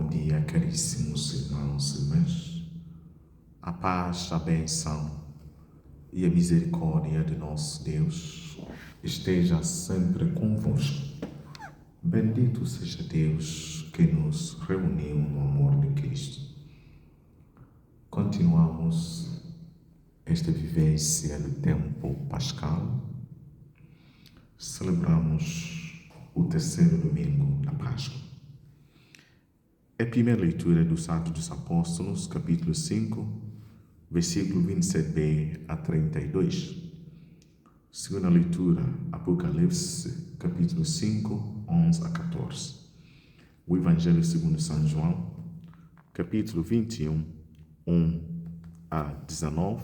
Bom dia, caríssimos irmãos e irmãs. A paz, a bênção e a misericórdia de nosso Deus esteja sempre convosco. Bendito seja Deus que nos reuniu no amor de Cristo. Continuamos esta vivência do tempo pascal. Celebramos o terceiro domingo da Páscoa. A primeira leitura dos Atos dos Apóstolos, capítulo 5, versículo 27b a 32. Segunda leitura, Apocalipse, capítulo 5, 11 a 14. O Evangelho segundo São João, capítulo 21, 1 a 19,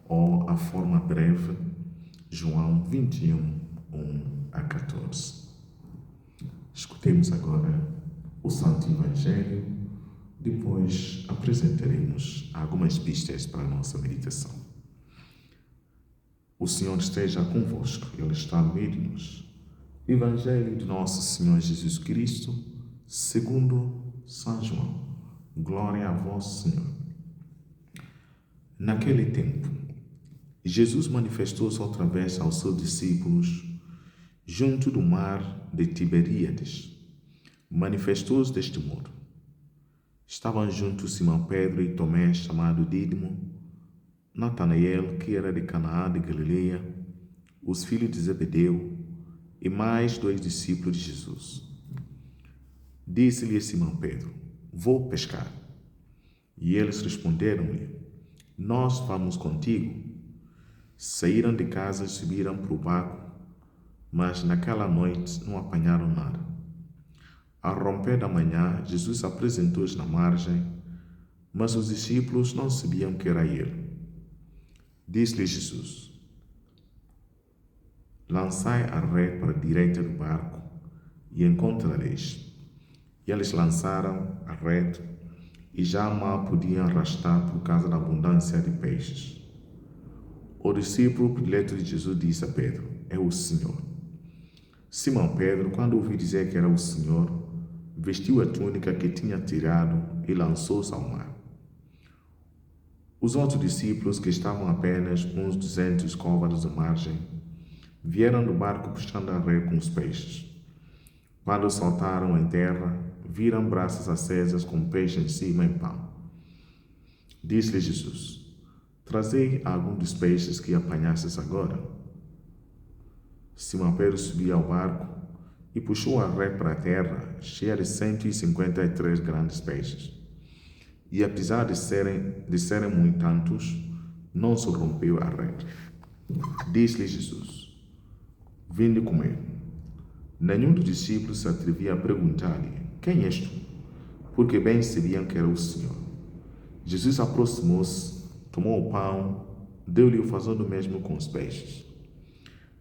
ou a forma breve, João 21, 1 a 14. Escutemos agora o Santo Evangelho, depois apresentaremos algumas pistas para a nossa meditação. O Senhor esteja convosco, Ele está no meio de nós. Evangelho de nosso Senhor Jesus Cristo, segundo São João. Glória a vós, Senhor. Naquele tempo, Jesus manifestou-se outra vez aos seus discípulos junto do mar de Tiberíades. Manifestou-se deste modo. Estavam juntos Simão Pedro e Tomé, chamado Dídimo, Natanael, que era de Canaã de Galileia, os filhos de Zebedeu e mais 2 discípulos de Jesus. Disse-lhe Simão Pedro: Vou pescar. E eles responderam-lhe: Nós vamos contigo. Saíram de casa e subiram para o barco, mas naquela noite não apanharam nada. Ao romper da manhã, Jesus apresentou-se na margem, mas os discípulos não sabiam que era ele. Disse-lhe Jesus: Lançai a rede para a direita do barco e encontrareis. E eles lançaram a rede e já mal podiam arrastar por causa da abundância de peixes. O discípulo predileto de Jesus disse a Pedro: É o Senhor. Simão Pedro, quando ouviu dizer que era o Senhor, vestiu a túnica que tinha tirado e lançou-se ao mar. Os outros discípulos, que estavam apenas uns 200 côvados de margem, vieram do barco puxando a rede com os peixes. Quando saltaram em terra, viram brasas acesas com peixe em cima e pão. Disse-lhe Jesus: Trazei algum dos peixes que apanhastes agora. Simão Pedro subiu ao barco e puxou a rede para a terra, cheia de 153 grandes peixes. E apesar de serem muito tantos, não se rompeu a rede. Disse-lhe Jesus: Vinde comer. Nenhum dos discípulos se atrevia a perguntar-lhe: Quem és tu? Porque bem sabiam que era o Senhor. Jesus aproximou-se, tomou o pão, deu-lhe fazendo o mesmo com os peixes.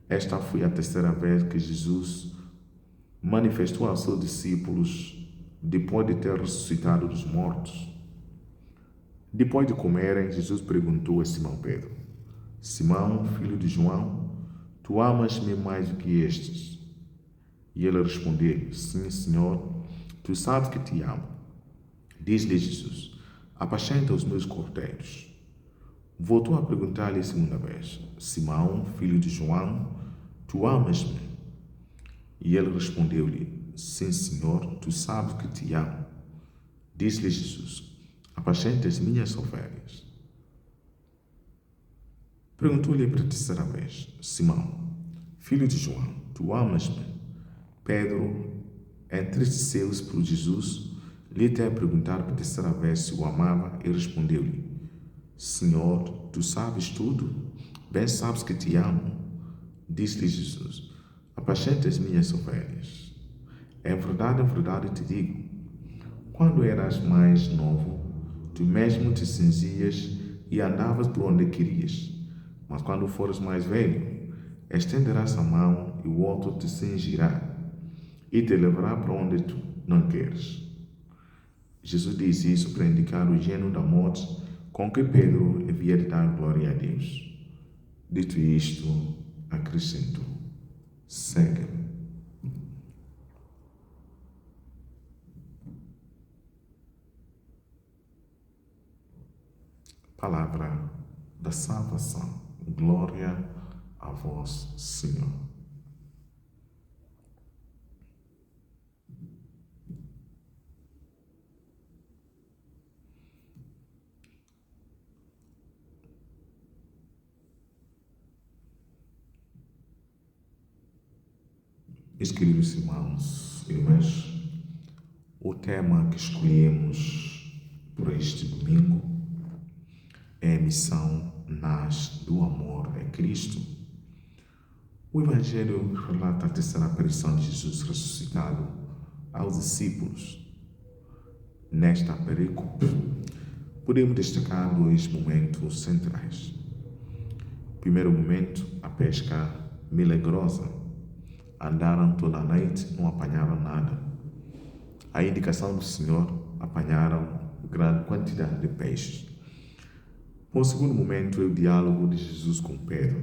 Esta foi a terceira vez que Jesus manifestou aos seus discípulos depois de ter ressuscitado dos mortos. Depois de comerem, Jesus perguntou a Simão Pedro: Simão, filho de João, tu amas-me mais do que estes? E ele respondeu: Sim, Senhor, tu sabes que te amo. Diz-lhe Jesus: Apacenta os meus cordeiros. Voltou a perguntar-lhe a segunda vez: Simão, filho de João, tu amas-me? E ele respondeu-lhe: Sim, Senhor, tu sabes que te amo. Disse-lhe Jesus: Apacenta as minhas ovelhas. Perguntou-lhe pela terceira vez: Simão, filho de João, tu amas-me? Pedro entristeceu-se por Jesus lhe ter perguntado pela terceira vez se o amava e respondeu-lhe: Senhor, tu sabes tudo, bem sabes que te amo. Disse-lhe Jesus: Apacenta as minhas ovelhas. Em verdade te digo, quando eras mais novo, tu mesmo te cingias e andavas por onde querias. Mas quando fores mais velho, estenderás a mão e o outro te cingirá e te levará para onde tu não queres. Jesus disse isso para indicar o gênero da morte com que Pedro havia de dar glória a Deus. Dito isto, acrescentou: Segue-me. Palavra da salvação. Glória a vós, Senhor. Meus queridos irmãos e irmãs, o tema que escolhemos por este domingo é a missão nasce do amor a Cristo. O Evangelho relata a terceira aparição de Jesus ressuscitado aos discípulos. Nesta perícope, podemos destacar dois momentos centrais. Primeiro momento, a pesca milagrosa. Andaram toda a noite, não apanharam nada. A indicação do Senhor, apanharam grande quantidade de peixes. O segundo momento é o diálogo de Jesus com Pedro.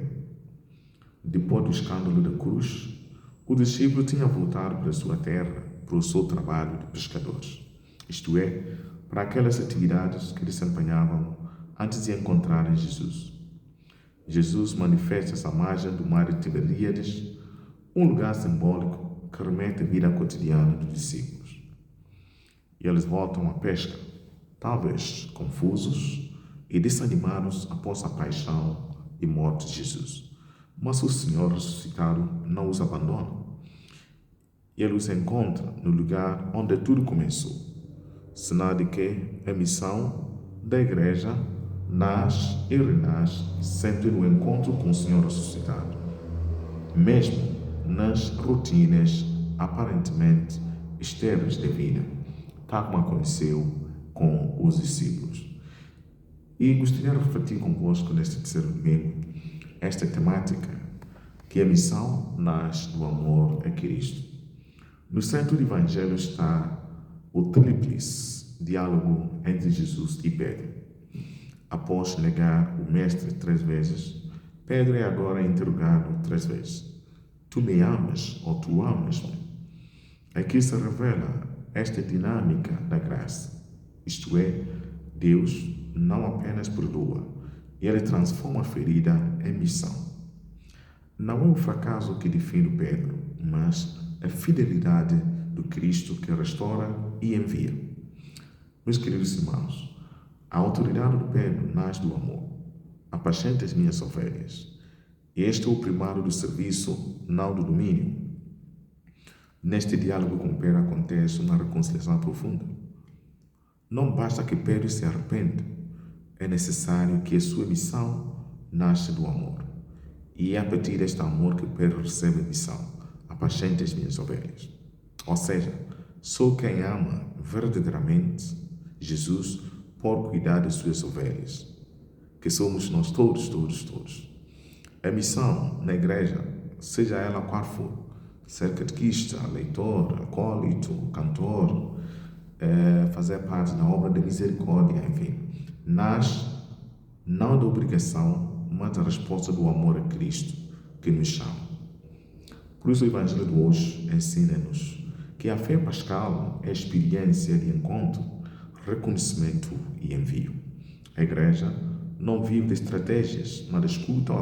Depois do escândalo da cruz, o discípulo tinha voltado para a sua terra, para o seu trabalho de pescadores, isto é, para aquelas atividades que desempenhavam antes de encontrarem Jesus. Jesus manifesta-se à margem do mar de Tiberíades, um lugar simbólico que remete à vida cotidiana dos discípulos. E eles voltam à pesca, talvez confusos e desanimados após a paixão e morte de Jesus. Mas o Senhor ressuscitado não os abandona. Ele os encontra no lugar onde tudo começou, sinal de que a missão da igreja nasce e renasce sempre no encontro com o Senhor ressuscitado, mesmo nas rotinas aparentemente estéreis da vida, tal como aconteceu com os discípulos. E gostaria de refletir convosco neste terceiro domingo esta temática, que a missão nasce do amor a Cristo. No centro do Evangelho está o tríplice diálogo entre Jesus e Pedro. Após negar o Mestre 3 vezes, Pedro é agora interrogado 3 vezes. Tu me amas ou tu amas-me? Aqui se revela esta dinâmica da graça, isto é, Deus não apenas perdoa, ele transforma a ferida em missão. Não é o fracasso que define Pedro, mas a fidelidade do Cristo que restaura e envia. Meus queridos irmãos, a autoridade de Pedro nasce do amor. Apacenta as minhas ovelhas. Este é o primário do serviço, não do domínio. Neste diálogo com Pedro acontece uma reconciliação profunda. Não basta que Pedro se arrependa, é necessário que a sua missão nasça do amor. E é a partir deste amor que Pedro recebe a missão, apacenta as minhas ovelhas. Ou seja, só quem ama verdadeiramente Jesus pode cuidar das suas ovelhas, que somos nós todos. A missão na igreja, seja ela qual for, ser catequista, leitor, acólito, cantor, fazer parte da obra de misericórdia, enfim, nasce não da obrigação, mas da resposta do amor a Cristo que nos chama. Por isso o Evangelho de hoje ensina-nos que a fé pascal é a experiência de encontro, reconhecimento e envio. A igreja não vive de estratégias, mas de escuta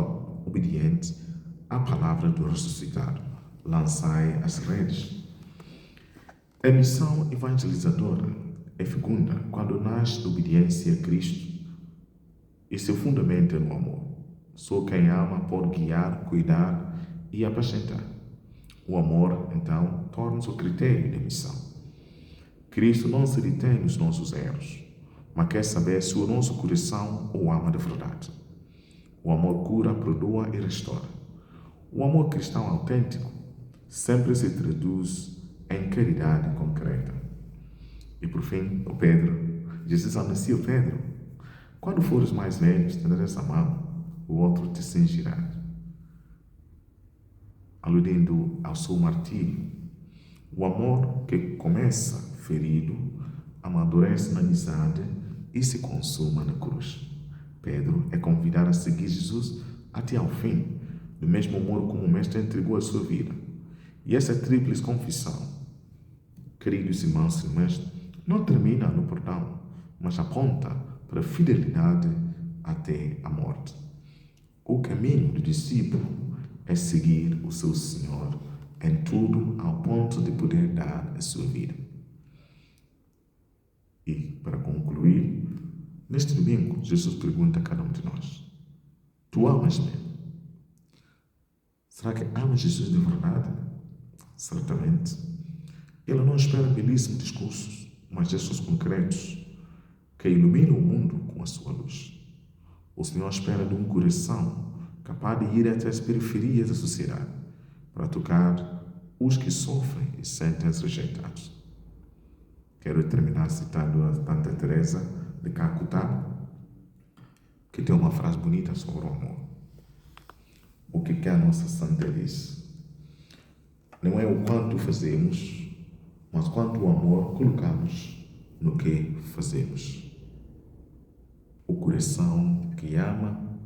obediente à palavra do ressuscitado. Lançai as redes. A missão evangelizadora é fecunda quando nasce de obediência a Cristo e seu fundamento é no amor. Só quem ama pode guiar, cuidar e apacentar. O amor, então, torna-se o critério da missão. Cristo não se detém nos nossos erros, mas quer saber se o nosso coração o ama de verdade. O amor cura, perdoa e restaura. O amor cristão autêntico sempre se traduz em caridade concreta. E por fim, o Pedro, Jesus anuncia o Pedro: quando fores mais velho, estenderás a mão, o outro te cingirá. Aludindo ao seu martírio. O amor que começa ferido, amadurece na amizade e se consuma na cruz. Pedro é convidado a seguir Jesus até ao fim, do mesmo modo como o Mestre entregou a sua vida. E essa tríplice confissão, queridos irmãos e irmãs, não termina no perdão, mas aponta para a fidelidade até a morte. O caminho do discípulo é seguir o seu Senhor em tudo, ao ponto de poder dar a sua vida. E, para concluir, neste domingo, Jesus pergunta a cada um de nós: tu amas-me? Será que amas Jesus de verdade? Certamente. Ele não espera belíssimos discursos, mas gestos concretos que iluminam o mundo com a sua luz. O Senhor espera de um coração capaz de ir até as periferias da sociedade para tocar os que sofrem e sentem-se rejeitados. Quero terminar citando a Santa Teresa de Calcutá, que tem uma frase bonita sobre o amor. O que a nossa santa diz? Não é o quanto fazemos, mas quanto o amor colocamos no que fazemos. O coração que ama,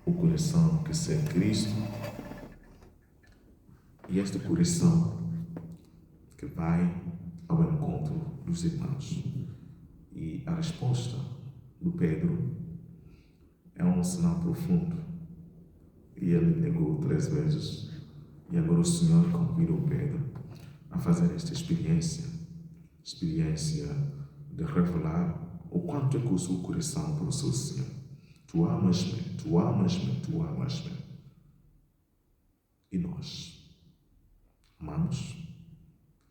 o coração que segue Cristo, e este coração que vai ao encontro dos irmãos. E a resposta do Pedro é um sinal profundo. E ele negou 3 vezes. E agora o Senhor convidou Pedro a fazer esta experiência de revelar o quanto é que o seu coração para o seu Senhor. Tu amas-me, tu amas-me, tu amas-me. E nós amamos?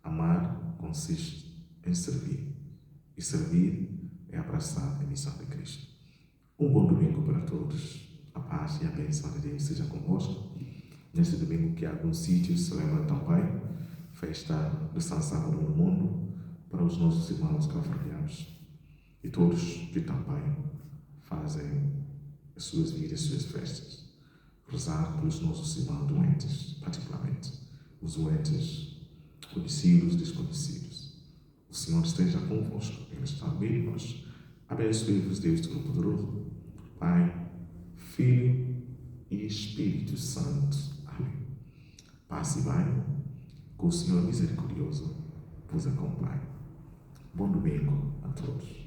Amar consiste em servir. E servir é abraçar a missão de Cristo. Um bom domingo para todos. A paz e a bênção de Deus seja convosco. Neste domingo que alguns sítios celebram também festa de São Salvador no mundo para os nossos irmãos cabo-verdianos e todos que também fazem as suas vidas, as suas festas. Rezar pelos nossos irmãos doentes, particularmente os doentes conhecidos, desconhecidos. O Senhor esteja convosco, Ele está no meio de nós. Abençoe-vos, Deus Todo-Poderoso, Pai, Filho e Espírito Santo. Amém. Passe bem, com o Senhor misericordioso vos acompanhe. Bom domingo a todos.